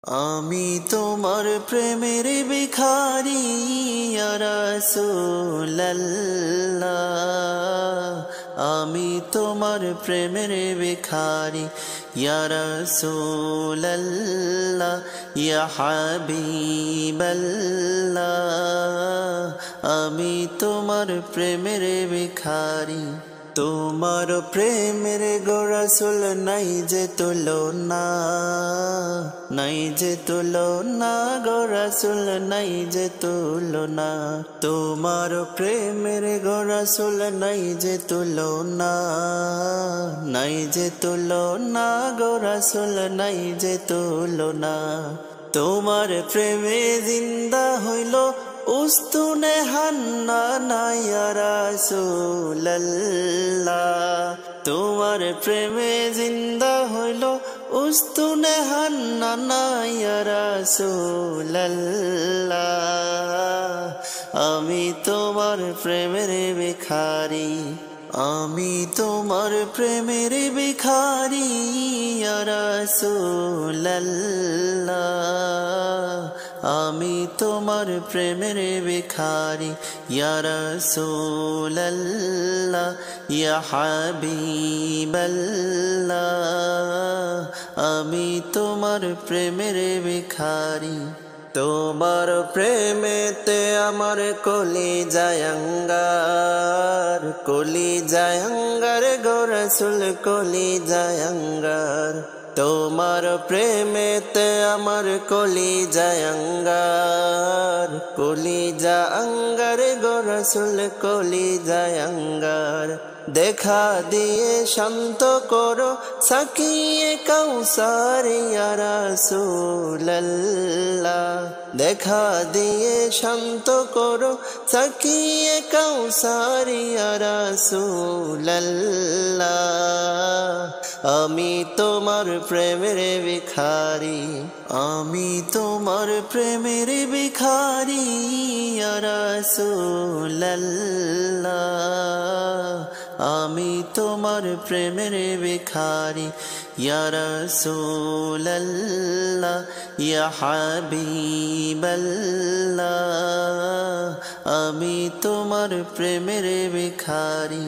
আমি তোমার প্রেমের ভিখারি ইয়া রাসূলুল্লাহ। আমি তোমার প্রেমের ভিখারি ইয়া রাসূলুল্লাহ, ইয়া হাবিবাল্লাহ। আমি তোমার প্রেমের ভিখারি। তোমার প্রেমের গো রাসূল নাই যে তুলনা, নাই যে তুলনা গো রাসূল, নাই যে তুলনা। তোমার প্রেমের গো রাসূল নাই যে তুলনা, নাই যে তুলনা গো রাসূল, নাই যে তুলনা। তোমার প্রেমে জিন্দা হইল উস্তুনে হান্নানা ইয়া রাসূলুল্লাহ। তোমার প্রেমে জিন্দা হইল উস্তুনে হান্নানা ইয়া রাসূলুল্লাহ। আমি তোমার প্রেমের ভিখারি, আমি তোমার প্রেমের ভিখারি ইয়া রাসূলুল্লাহ। আমি তোমার প্রেমের ভিখারি ইয়া রাসূলুল্লাহ, ইয়া হাবিবাল্লাহ। আমি তোমার প্রেমের ভিখারি। তোমার প্রেমেতে আমার কলিজায় আঙ্গার, কলিজায় আঙ্গার গো রাসূল, কলিজায় আঙ্গার। তোমার প্রেমেতে আমার কলিজায় আঙ্গার, কলিজা আঙ্গার গো রাসূল, কলিজায় আঙ্গার। দেখা দিয়ে শান্ত করো সাকিয়ে কাউসার ইয়া রাসূলুল্লাহ। দেখা দিয়ে শান্ত করো সাকিয়ে কাউসার ইয়া রাসূলুল্লাহ। আমি তোমার প্রেমের ভিখারি, আমি তোমার প্রেমের ভিখারি ইয়া রাসূলুল্লাহ। আমি তোমার প্রেমের ভিখারি ইয়া রাসূলুল্লাহ, ইয়া হাবিবাল্লাহ। আমি তোমার প্রেমের ভিখারি।